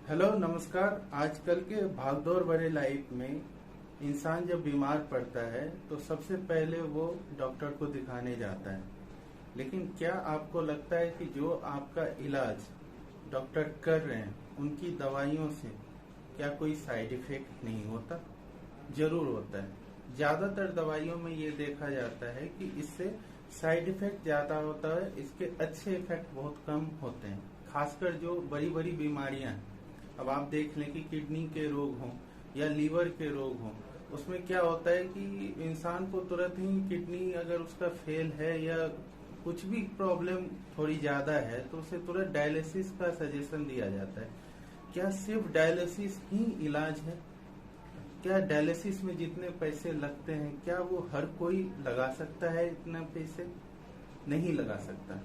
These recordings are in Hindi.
हेलो नमस्कार। आजकल के भागदौड़ भरे लाइफ में इंसान जब बीमार पड़ता है तो सबसे पहले वो डॉक्टर को दिखाने जाता है। लेकिन क्या आपको लगता है कि जो आपका इलाज डॉक्टर कर रहे हैं उनकी दवाइयों से क्या कोई साइड इफेक्ट नहीं होता? जरूर होता है। ज्यादातर दवाइयों में ये देखा जाता है कि इससे साइड इफेक्ट ज्यादा होता है, इसके अच्छे इफेक्ट बहुत कम होते हैं। खासकर जो बड़ी बड़ी बीमारियां हैं, अब आप देख लें कि किडनी के रोग हों या लीवर के रोग हों, उसमें क्या होता है कि इंसान को तुरंत ही किडनी अगर उसका फेल है या कुछ भी प्रॉब्लम थोड़ी ज्यादा है तो उसे तुरंत डायलिसिस का सजेशन दिया जाता है। क्या सिर्फ डायलिसिस ही इलाज है? क्या डायलिसिस में जितने पैसे लगते हैं क्या वो हर कोई लगा सकता है? इतना पैसे नहीं लगा सकता।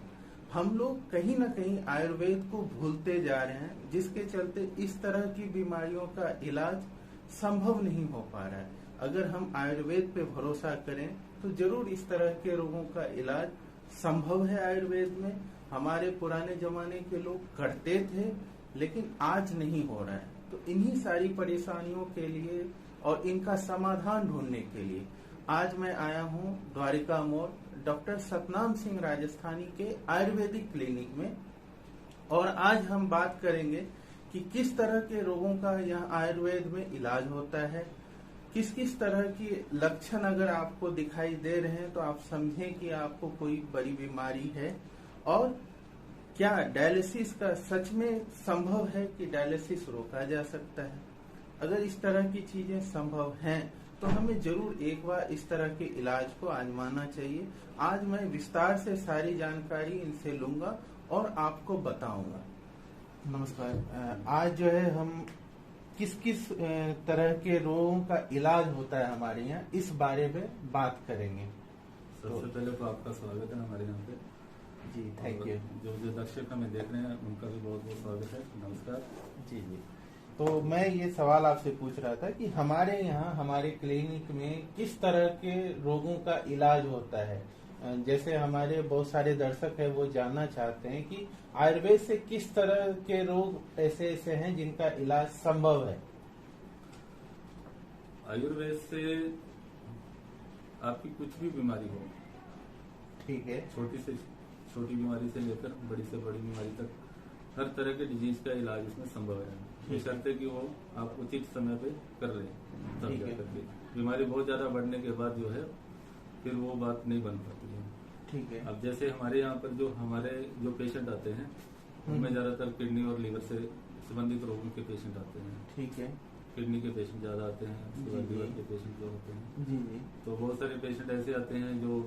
हम लोग कहीं ना कहीं आयुर्वेद को भूलते जा रहे हैं, जिसके चलते इस तरह की बीमारियों का इलाज संभव नहीं हो पा रहा है। अगर हम आयुर्वेद पे भरोसा करें तो जरूर इस तरह के रोगों का इलाज संभव है। आयुर्वेद में हमारे पुराने जमाने के लोग करते थे, लेकिन आज नहीं हो रहा है। तो इन्हीं सारी परेशानियों के लिए और इनका समाधान ढूंढने के लिए आज मैं आया हूँ द्वारिका मोड़ डॉक्टर सतनाम सिंह राजस्थानी के आयुर्वेदिक क्लिनिक में। और आज हम बात करेंगे कि किस तरह के रोगों का यहाँ आयुर्वेद में इलाज होता है, किस किस तरह की लक्षण अगर आपको दिखाई दे रहे हैं तो आप समझें कि आपको कोई बड़ी बीमारी है। और क्या डायलिसिस का सच में संभव है कि डायलिसिस रोका जा सकता है? अगर इस तरह की चीजें संभव हैं तो हमें जरूर एक बार इस तरह के इलाज को आजमाना चाहिए। आज मैं विस्तार से सारी जानकारी इनसे लूंगा और आपको बताऊंगा। नमस्कार। आज जो है हम किस किस तरह के रोगों का इलाज होता है हमारे यहाँ, इस बारे में बात करेंगे। सबसे पहले तो आपका स्वागत है हमारे यहाँ पे। जी थैंक यू। जो जो दर्शक हमें देख रहे हैं उनका भी बहुत बहुत स्वागत है। नमस्कार जी जी। तो मैं ये सवाल आपसे पूछ रहा था कि हमारे यहाँ हमारे क्लिनिक में किस तरह के रोगों का इलाज होता है। जैसे हमारे बहुत सारे दर्शक हैं वो जानना चाहते हैं कि आयुर्वेद से किस तरह के रोग ऐसे ऐसे हैं जिनका इलाज संभव है। आयुर्वेद से आपकी कुछ भी बीमारी हो, ठीक है, छोटी से छोटी बीमारी से लेकर बड़ी से बड़ी बीमारी तक हर तरह के डिजीज का इलाज इसमें संभव है। बशर्ते कि वो आप उचित समय पे कर रहे हैं तब जा करके। बीमारी बहुत ज्यादा बढ़ने के बाद जो है फिर वो बात नहीं बन पाती है। ठीक है। अब जैसे हमारे यहाँ पर हमारे जो पेशेंट आते हैं उनमें ज्यादातर किडनी और लीवर से संबंधित रोगों के पेशेंट आते हैं। ठीक है। किडनी के पेशेंट ज्यादा आते हैं, उसके बाद लीवर के पेशेंट जो होते हैं। जी जी। तो बहुत सारे पेशेंट ऐसे आते हैं जो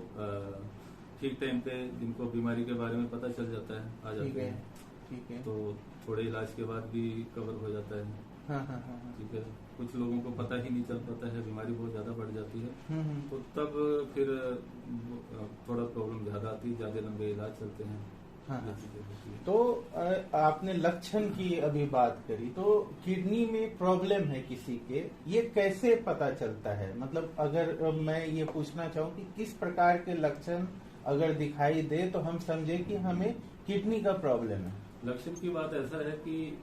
ठीक टाइम पे जिनको बीमारी के बारे में पता चल जाता है, आ जाते हैं। ठीक है। तो थोड़े इलाज के बाद भी कवर हो जाता है। हाँ। ठीक है। कुछ लोगों को पता ही नहीं चल पाता है, बीमारी बहुत ज्यादा बढ़ जाती है। तो तब फिर थोड़ा प्रॉब्लम ज्यादा आती है, ज्यादा लंबे इलाज चलते हैं। हाँ। तो आपने लक्षण की अभी बात करी, तो किडनी में प्रॉब्लम है किसी के, ये कैसे पता चलता है? मतलब अगर मैं ये पूछना चाहूँ कि किस प्रकार के लक्षण अगर दिखाई दे तो हम समझे कि हमें किडनी का प्रॉब्लम है। लक्षण की बात ऐसा है कि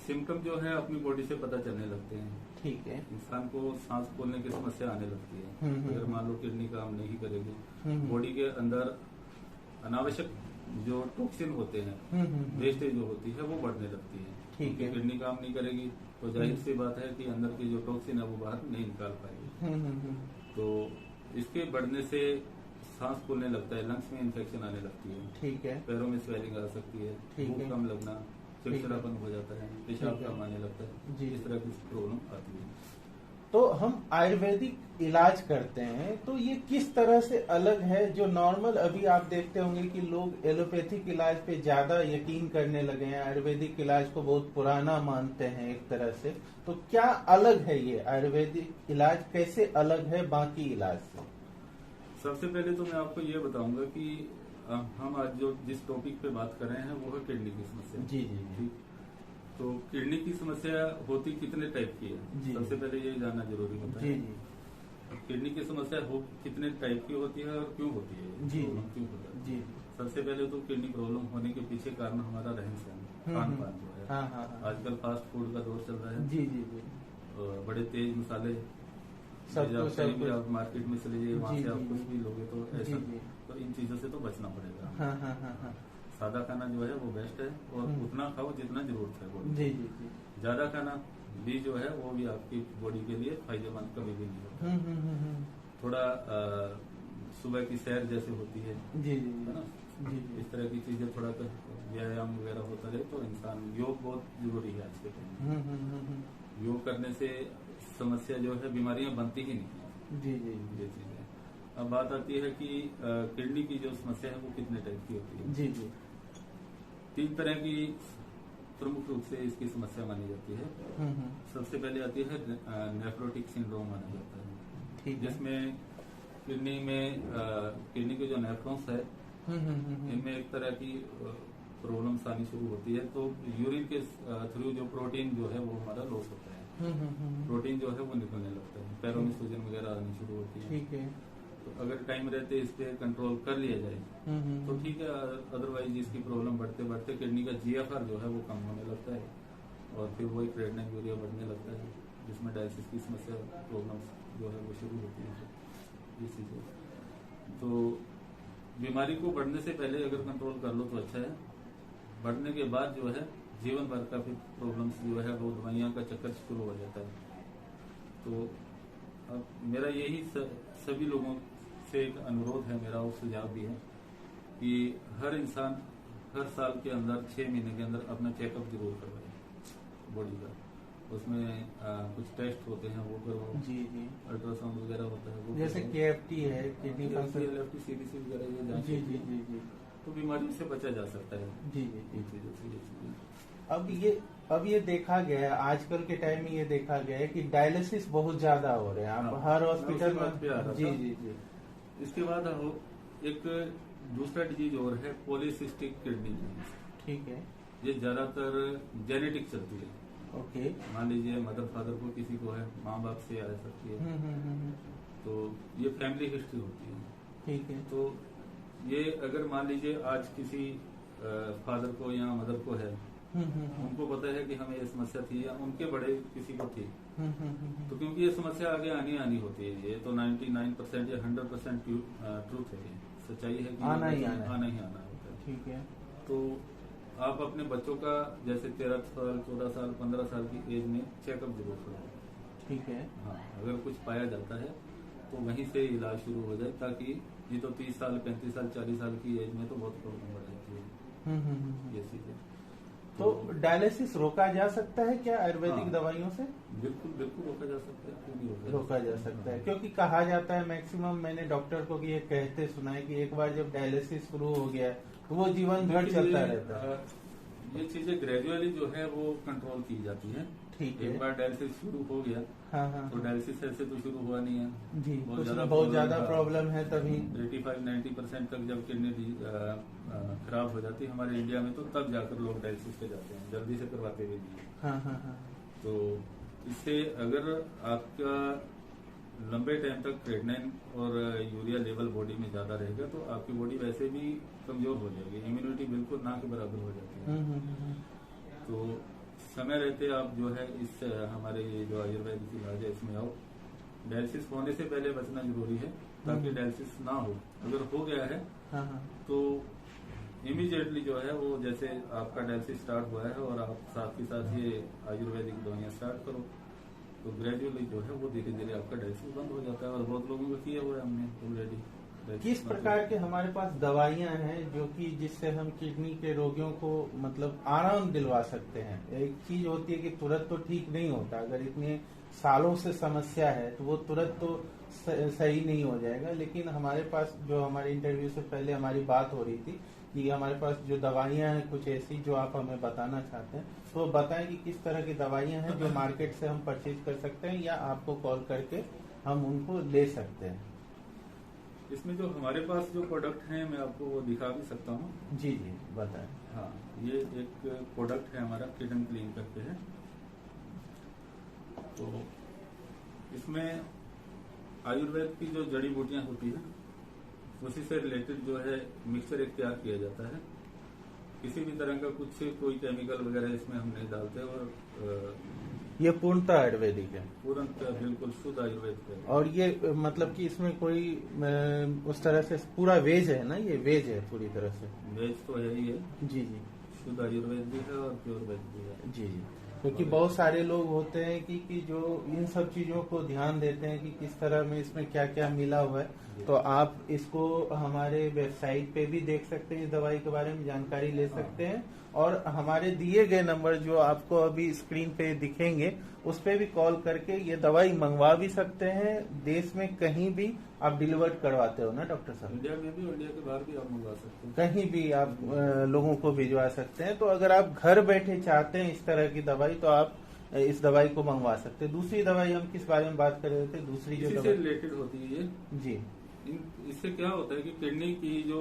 सिम्टम जो है अपनी बॉडी से पता चलने लगते हैं। ठीक है। इंसान को सांस फूलने की समस्या आने लगती है। अगर मान लो किडनी काम नहीं करेगी, बॉडी के अंदर अनावश्यक जो टॉक्सिन होते हैं, वेस्टेज जो होती है वो बढ़ने लगती है। ठीक है। किडनी काम नहीं करेगी तो जाहिर सी बात है कि अंदर की जो टॉक्सिन है वो बाहर नहीं निकाल पाएगी। तो इसके बढ़ने से सांस फूलने लगता है, लंग्स में इन्फेक्शन आने लगती है। ठीक है। पैरों में स्वेलिंग आ सकती है, भूख कम लगना, चिड़चिड़ापन हो जाता है, पेशाब कम आने लगता है। इस तरह की प्रॉब्लम आती है। तो हम आयुर्वेदिक इलाज करते हैं तो ये किस तरह से अलग है जो नॉर्मल, अभी आप देखते होंगे कि लोग एलोपैथिक इलाज पे ज्यादा यकीन करने लगे हैं, आयुर्वेदिक इलाज को बहुत पुराना मानते हैं एक तरह से। तो क्या अलग है ये आयुर्वेदिक इलाज, कैसे अलग है बाकी इलाज से? सबसे पहले तो मैं आपको ये बताऊंगा कि हम आज जो जिस टॉपिक पे बात कर रहे हैं वो है किडनी की समस्या। जी जी जी। तो किडनी की समस्या होती कितने टाइप की है, सबसे पहले ये जानना जरूरी होता है। जी जी। किडनी की समस्या हो कितने टाइप की होती है और क्यों होती है, जी क्यों होता है? जी। सबसे पहले तो किडनी प्रॉब्लम होने के पीछे कारण हमारा रहन सहन, खान पान जो है। हाँ हाँ हाँ। आजकल फास्ट फूड का दौर चल रहा है। जी जी जी। बड़े तेज मसाले, सब आप मार्केट में चले जाइए, वहाँ से आप कुछ भी लोगे तो ऐसा, जी। तो इन चीजों से तो बचना पड़ेगा। हाँ हाँ हाँ हाँ। सादा खाना जो है वो बेस्ट है, और उतना खाओ जितना जरूरत है बॉडी। जी जी जी। ज्यादा खाना भी जो है वो भी आपकी बॉडी के लिए फायदेमंद कभी भी नहीं होता। थोड़ा सुबह की सैर जैसे होती है, जी जी है ना, जी। इस तरह की चीजें, थोड़ा व्यायाम वगैरह होता रहे तो इंसान, योग बहुत जरूरी है आज के टाइम में। योग करने से समस्या जो है, बीमारियां बनती ही नहीं है। जी जी ये चीज है। अब बात आती है कि किडनी की जो समस्या है वो कितने टाइप की होती है। जी जी। 3 तरह की प्रमुख रूप से इसकी समस्या मानी जाती है। सबसे पहले आती है नेफ्रोटिक सिंड्रोम माना जाता है, जिसमें किडनी में किडनी के जो नेफ्रॉन्स है इनमें एक तरह की प्रॉब्लम्स आनी शुरू होती है। तो यूरिन के थ्रू जो प्रोटीन जो है वो हमारा लॉस होता है। प्रोटीन जो है वो निकलने लगता है, पैरों में सूजन वगैरह आनी शुरू होती है। ठीक है। तो अगर टाइम रहते इस पे कंट्रोल कर लिया जाए तो ठीक है। अदरवाइज इसकी प्रॉब्लम बढ़ते बढ़ते किडनी का GFR जो है वो कम होने लगता है, और फिर वही क्रेटिनिन यूरिया बढ़ने लगता है, जिसमें डायलिसिस की समस्या, प्रॉब्लम जो है वो शुरू होती है। ये चीजें तो बीमारी को बढ़ने से पहले अगर कंट्रोल कर लो तो अच्छा है। बढ़ने के बाद जो है जीवन भर का फिर प्रॉब्लम्स जो है वो दवाइयां का चक्कर शुरू हो जाता है। तो अब मेरा यही सभी लोगों से एक अनुरोध है, मेरा और सुझाव भी है कि हर इंसान हर साल के अंदर 6 महीने के अंदर अपना चेकअप जरूर करवाए बॉडी का। उसमें कुछ टेस्ट होते हैं वो करो, जी जी, अल्ट्रासाउंड वगैरह होता है वो, जैसे KFT है, किडनी फंक्शन, LFT CBC वगैरह ये जांच, जी जी जी जी, तो बीमारी से बचा जा सकता है। जी जी जी। इन चीजों से ये चीजें अब ये देखा गया है, आजकल के टाइम में ये देखा गया है कि डायलिसिस बहुत ज्यादा हो रहे हैं। आप हर हॉस्पिटल में, जी जी जी। इसके बाद एक दूसरा डिजीज और है पॉलीसिस्टिक किडनी डिजीज। ठीक है। ये ज्यादातर जेनेटिक चलती है। ओके। मान लीजिए मदर फादर को किसी को है, माँ बाप से आ सकती है, तो ये फैमिली हिस्ट्री होती है। ठीक है। तो ये अगर मान लीजिए आज किसी फादर को या मदर को है, उनको पता है कि हमें ये समस्या थी, या उनके बड़े किसी को थी, तो क्योंकि ये समस्या आगे आनी होती है, ये तो 99% या 100% ट्रूथ है, ये सच्चाई है कि आना ही आना होता है। ठीक है। तो आप अपने बच्चों का जैसे 13 साल 14 साल 15 साल की एज में चेकअप जरूर करो। ठीक है। हाँ, अगर कुछ पाया जाता है तो वहीं से इलाज शुरू हो जाए, ताकि ये तो 30 साल 35 साल 40 साल की एज में तो बहुत प्रॉब्लम बढ़ जाती है। ये चीजें तो डायलिसिस रोका जा सकता है क्या आयुर्वेदिक दवाइयों से? बिल्कुल बिल्कुल रोका जा सकता है, क्यों नहीं रोका जा सकता है, क्योंकि कहा जाता है मैक्सिमम, मैंने डॉक्टर को ये कहते सुना है कि एक बार जब डायलिसिस शुरू हो गया तो वो जीवन भर चलता रहता है। ये चीजें ग्रेजुअली जो है वो कंट्रोल की जाती है। ठीक है। एक बार डायलिसिस शुरू हो गया, हाँ, तो डायलिसिस ऐसे तो शुरू हुआ नहीं है जी, बहुत ज्यादा प्रॉब्लम है तभी 85-90% तक जब किडनी खराब हो जाती है हमारे इंडिया में, तो तब जाकर लोग डायलिसिस पे जाते हैं, जल्दी से करवाते हुए नहीं। हाँ। तो इससे अगर आपका लंबे टाइम तक क्रेटिनिन और यूरिया लेवल बॉडी में ज्यादा रहेगा तो आपकी बॉडी वैसे भी कमजोर हो जाएगी, इम्यूनिटी बिल्कुल ना के बराबर हो जाती है। तो समय रहते आप जो है इस हमारे ये जो आयुर्वेदिक इलाज है इसमें आओ। डायलिसिस होने से पहले बचना जरूरी है, ताकि डायलिसिस ना हो। अगर हो गया है तो इमीडिएटली जो है वो, जैसे आपका डायलिसिस स्टार्ट हुआ है और आप साथ ही साथ ये आयुर्वेदिक दवाइयाँ स्टार्ट करो, तो ग्रेजुअली जो है वो धीरे धीरे आपका डायलिसिस बंद हो जाता है। और बहुत लोगों को किया हुआ है हमने ऑलरेडी। किस प्रकार के हमारे पास दवाइयां हैं जो कि जिससे हम किडनी के रोगियों को मतलब आराम दिलवा सकते हैं? एक चीज होती है कि तुरंत तो ठीक नहीं होता, अगर इतने सालों से समस्या है तो वो तुरंत तो सही नहीं हो जाएगा। लेकिन हमारे पास, जो हमारे इंटरव्यू से पहले हमारी बात हो रही थी कि हमारे पास जो दवाइयां हैं कुछ ऐसी जो आप हमें बताना चाहते हैं, तो बताएं कि किस तरह की दवाइयां हैं जो मार्केट से हम परचेज कर सकते हैं या आपको कॉल करके हम उनको ले सकते हैं। इसमें जो हमारे पास जो प्रोडक्ट हैं मैं आपको वो दिखा भी सकता हूँ। जी जी बताएं। हाँ, ये एक प्रोडक्ट है हमारा, किडन क्लीन करके है। तो इसमें आयुर्वेद की जो जड़ी बूटियां होती है उसी से रिलेटेड जो है मिक्सचर एक तैयार किया जाता है। किसी भी तरह का कोई केमिकल वगैरह इसमें हम नहीं डालते और ये पूर्णतः आयुर्वेदिक है। पूर्णतः बिल्कुल शुद्ध आयुर्वेद है। और ये मतलब कि इसमें कोई उस तरह से पूरा वेज है ना, ये वेज है पूरी तरह से। वेज तो है ही है जी जी। शुद्ध आयुर्वेद भी है और प्योर वेज भी है। जी जी। क्योंकि बहुत सारे लोग होते हैं कि जो इन सब चीजों को ध्यान देते हैं कि किस तरह में इसमें क्या क्या मिला हुआ है। तो आप इसको हमारे वेबसाइट पे भी देख सकते हैं, इस दवाई के बारे में जानकारी ले सकते हैं। और हमारे दिए गए नंबर जो आपको अभी स्क्रीन पे दिखेंगे उस पे भी कॉल करके ये दवाई मंगवा भी सकते हैं। देश में कहीं भी आप डिलीवर करवाते हो ना डॉक्टर साहब? इंडिया में भी और इंडिया के बाहर भी आप मंगवा सकते हैं। कहीं भी आप लोगों को भिजवा सकते हैं। तो अगर आप घर बैठे चाहते हैं इस तरह की दवाई तो आप इस दवाई को मंगवा सकते हैं। दूसरी दवाई हम किस बारे में बात कर रहे थे? दूसरी जो दवाई रिलेटेड होती है ये जी। इससे क्या होता है कि किडनी की जो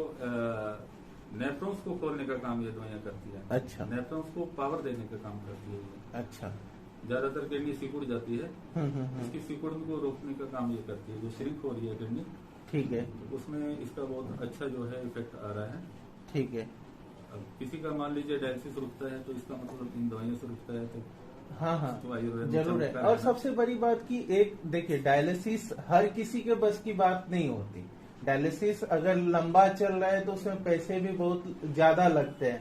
नेफ्रॉन्स को खोलने का काम ये दवाइयाँ करती है। अच्छा। नेफ्रॉन्स को पावर देने का काम करती है। अच्छा। ज्यादातर किडनी सिकुड़ जाती है, इसकी सिकुड़न को रोकने का काम ये करती है। जो श्रिंक हो रही है किडनी, ठीक है, उसमें इसका बहुत अच्छा जो है इफेक्ट आ रहा है। ठीक है। अब किसी का मान लीजिए डायलिसिस रुकता है तो इसका मतलब इन दवाइयों से रुकता है। तो हाँ तो जरूर है। और सबसे बड़ी बात की एक देखिए, डायलिसिस हर किसी के बस की बात नहीं होती। डायलिसिस अगर लंबा चल रहा है तो उसमें पैसे भी बहुत ज्यादा लगते हैं।